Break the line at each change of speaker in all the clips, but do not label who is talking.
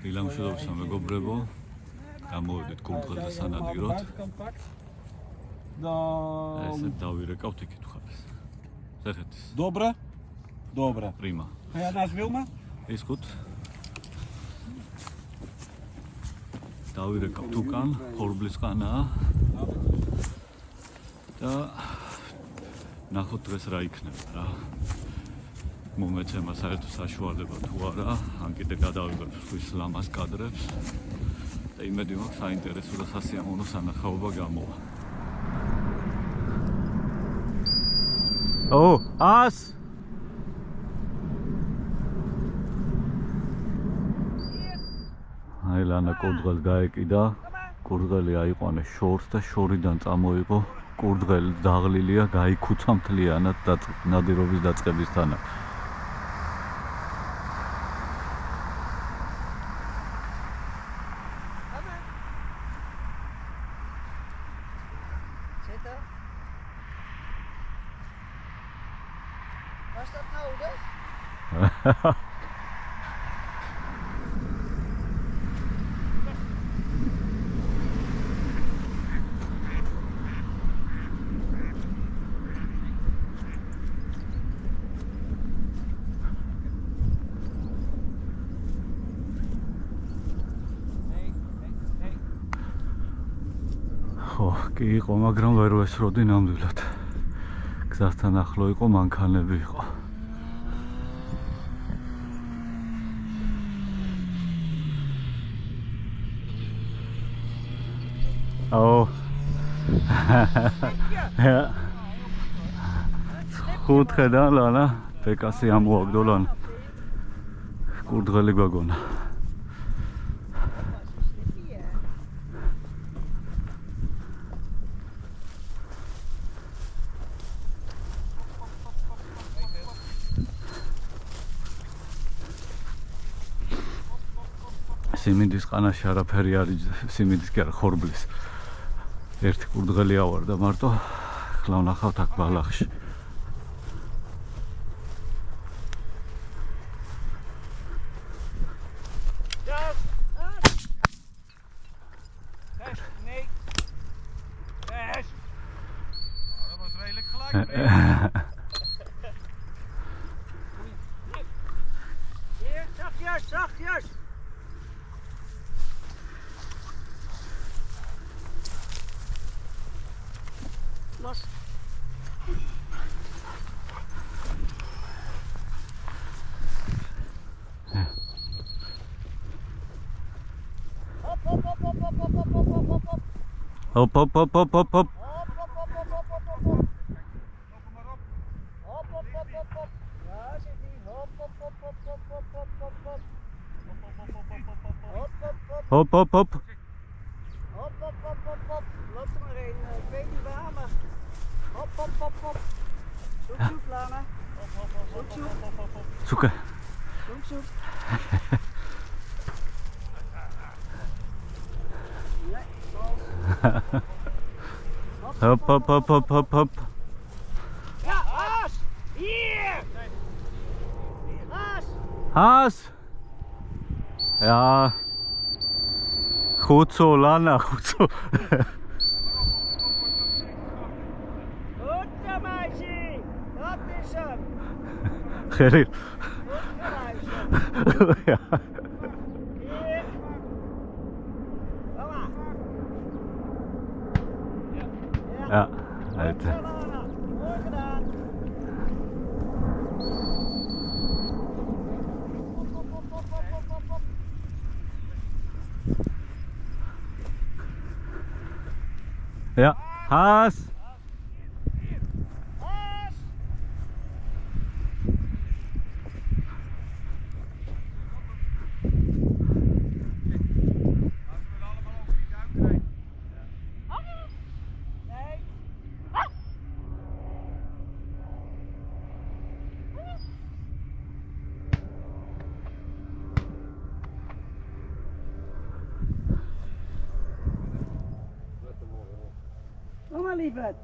დილამშვიდობისა მეგობრებო, გამოვედით კურდღელზე სანადიროდ. Ესე დავირეკავთ იქით ხარეს. Ზეხეთის.
Добре? Добре.
Prima.
Ja nazwił ma?
Is goed. დავირეკავთ უკან, ხორბლისყანაა. და ნახოთ დღეს რა იქნება რა. მომეცემა საერთო საშუალება თუ არა, ან კიდე გადავიღებ სხვის ლამას კადრებს და იმედი მაქვს საინტერესო და სასიამოვნო სანახაობა გამოვა. ას აი ლანა კურდღელს გაეკიდა, კურდღელი აიყვანეს შორს და შორიდან წამოიღო კურდღელი დაღლილია, გაიქუცა მთლიანად ნადირობის დაწყებისთანავ.
Was dat nodig?
კი იყო, მაგრამ ვერ ვესროდი ნამდვილად. გზასთან ახლო იყო, მანქანები იყო. Goed gedaan, Lana. Pekasi ამოაგდო ლანა. კურდღელი გვაგონა. სიმინდის ყანაში არაფერი არის, სიმინდის კი არა, ხორბლის. ერთი კურდღელი ავარდა მარტო, ხლა ვნახავთ აქ ბალახში.
Zachtjes! Los. Hop, hop, hop, hop, hop, hop, hop, hop, hop, hop.
Hop, hop, hop, hop, hop, hop. Hop, hop, hop.
Hop, hop, hop, hop, hop. Loop er maar in. Ik weet niet waar, maar... Hop, hop, hop, hop. Zoek, zoek, Lana. Zoek, zoek.
Zoeken.
Zoek, zoek. Nee, zoals.
Hop, hop, hop, hop, hop, hop.
Ja, Haas! Hier! Haas!
Haas! Ja. Goed zo, Lana, goed zo.
Goed zo, meisje! Dat is hem!
Gerrit.
Goed geluisterd.
Ja.
Hier! Kom maar!
Ja,
Goed
uit.
zo, Lana. Mooi gedaan! Hop, hop, hop, hop, hop, hop, hop, hop.
Ja, Haas.
Haas! Nee. Kom maar, lieverd.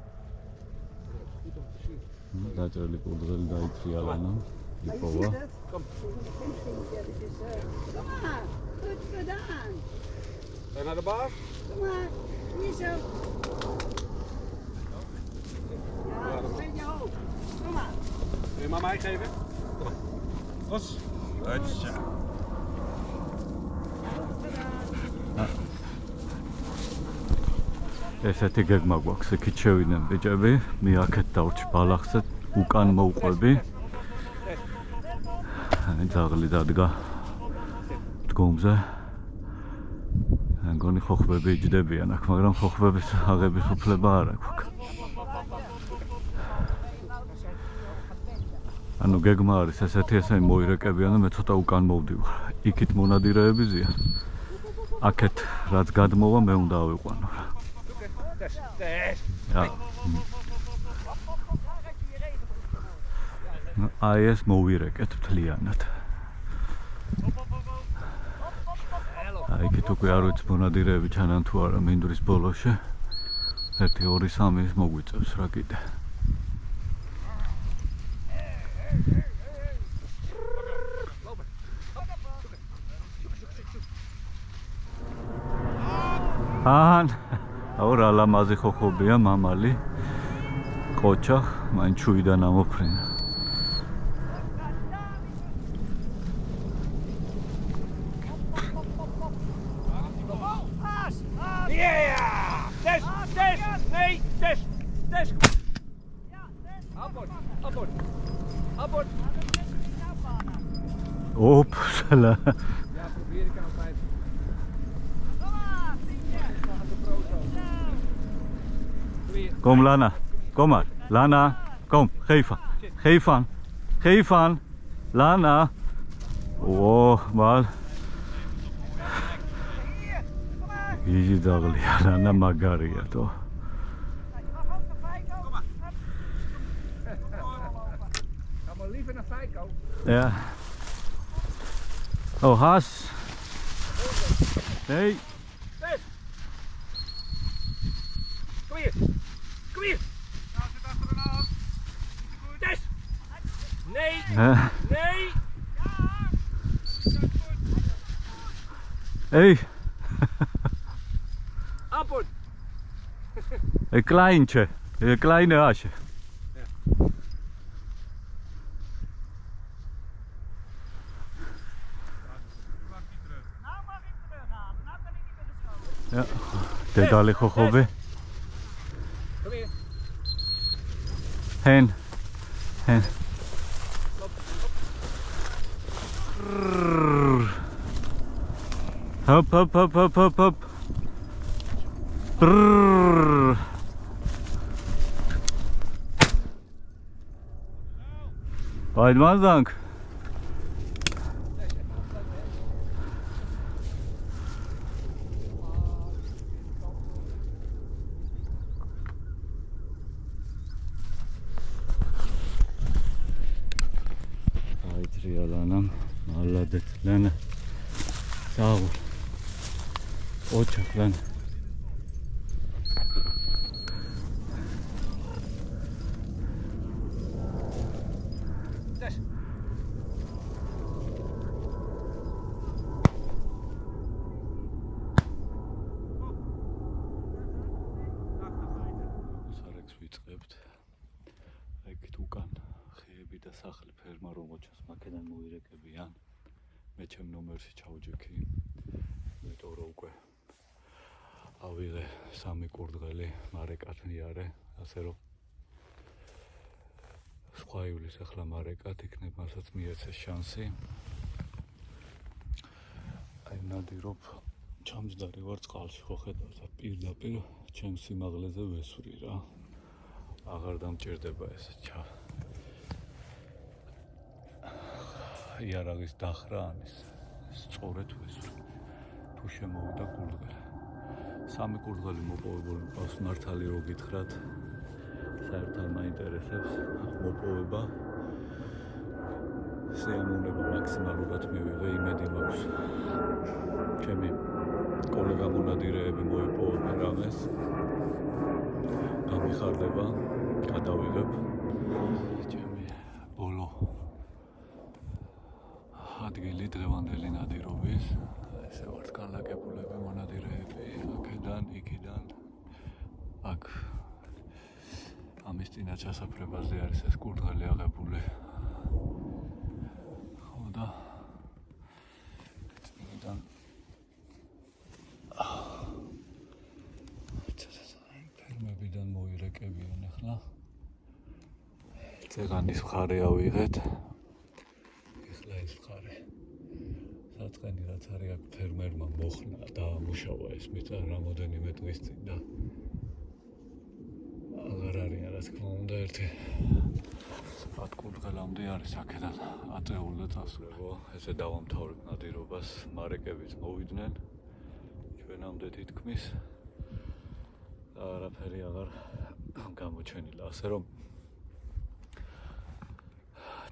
დაჭრილი კურდღელი დაიწია ლანა.
Maar je
იპოვა.
ziet het. Kom.
naar de baas?
Kom maar, hier zo. Ja, dat is een beetje hoog. Kom maar.
Wil je maar mij geven? Kom maar. Los. Hutsa.
ესეთი გეგმა გვაქვს, იქით შევიდნენ ბიჭები, მე აქეთ დავრჩი ბალახზე, უკან მოვყვები. ძაღლი დადგა დგომზე. მგონი ხოხბები იჯდებიან აქ, მაგრამ ხოხბების აღების უფლება არ აქვს. ანუ გეგმა არის ესეთი, ესე მოირეკებიან და მე ცოტა უკან მოვდივარ. იქით მონადირეები ზიან. აქეთ რაც გადმოვა მე უნდა ავიყვანო რა. Ja. აი ეს მოვირეკეთ მთლიანად. აი იქით უკვე არ ვიცი მონადირეები ჩანან თუ არა მინდვრის ბოლოში. 1 2 3 ის მოგვიწევს რა კიდე. ან აურა ლამაზი ხოხობია მამალი ყოჩა მან ჩუიდან ამოფრინა Opsala.
Ja, probeer ik altijd.
Kom Lana, kom maar. Lana, kom, geef aan. Geef aan. Geef aan. Lana. Oh, maar. Hier dagli, Lana Magaria toch.
Ga maar liever naar Feiko.
Ja. Oh, Haas. Hey.
Kom hier. Kom hier. Nou, zit achter een hand. Des. Nee. Nee.
Hey.
Appel.
Een kleintje. Een kleine asje. Ja, dit daar ligt ook weer.
Kom hier.
Hen. Hen. Hop, hop, hop, hop, hop, hop. Haydi dank. Lana, молодец, Lana. Sağ ol. Очень, Lana. Sareks ვიწყებთ. ეგეთ უკან ხეები და სახლი ფერმა რომელჩას მაქედან მოირეკებიან. მე ჩემ ნომერში ჩავჯექი. იმიტომ რომ უკვე ავიღე 3 კურდღელი მარეკად მიარე, ასე რომ სხვა იulis ახლა მარეკად იქნებ, მასაც მიეცეს შანსი. აი ნადირობ ჩამჯდარი ვარ წყალში, ხო ხედავთ პირდაპირ ჩემს სიმაღლეზე ვესვრი რა. აღარ დამჭირდება ეს იარაღის დახრა ამის სწორედ ვესვრი. თუ შემოვიდა კურდღელი. 3 კურდღელი მოპოვებული ყავს მართალი რო გითხრათ. საერთოდ არ მაინტერესებს მოპოვება. სიამოვნება მაქსიმალურად მივიღე, იმედი მაქვს. ჩემი კოლეგა მონადირეები მოიპოვებენ რამეს. გამიხარდება, გადავიღებ. ჩემი ბოლო ადგილი დღევანდელი ნადირობის. ესე ვართ განლაგებულები მონადირეები. თავიდან იქიდან აქ ამის წინა ჩასაფრებაზე არის ეს კურდღელი აღებული. ხო და წინიდან ფერმებიდან მოირეკებიან ახლა. წეღანის მხარე ავიღეთ. ეხლა ეს მხარე. საწყენი რაც არის აქ ფერმერმა მოხნა და ამუშავა ეს მიწა რამოდენიმე დღის წინ და აღარ არიან რა თქმა უნდა ერთი 10 კურდღელამდე არის აქედან აწეული და წასულებო. ესე დავამთავრებ ნადირობას, მარეკებიც მოვიდნენ ჩვენამდე თითქმის და არაფერი აღარ გამოჩენილა, ასე რომ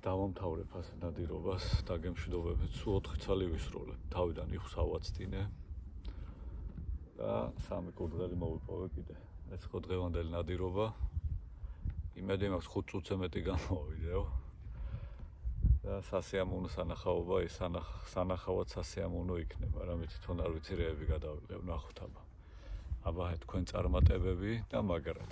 დავამთავრებ ასე ნადირობას, დაგემშვიდობებით, სულ 4 ცალი ვისროლებ. თავიდან იხუს ავაცდინე და 3 კურდღელი მოვიპოვე კიდე. ეს ხო დღევანდელი ნადირობა. იმედი მაქვს 5 წუთზე მეტი გამოვიდეო. და სასიამოვნო სანახაობა ის სანახავად სასიამოვნო იქნება, რამე თვითონ არ ვიცი რეები გადავიღებ, ნახოთ აბა. აბა თქვენ წარმატებები და მაგრად.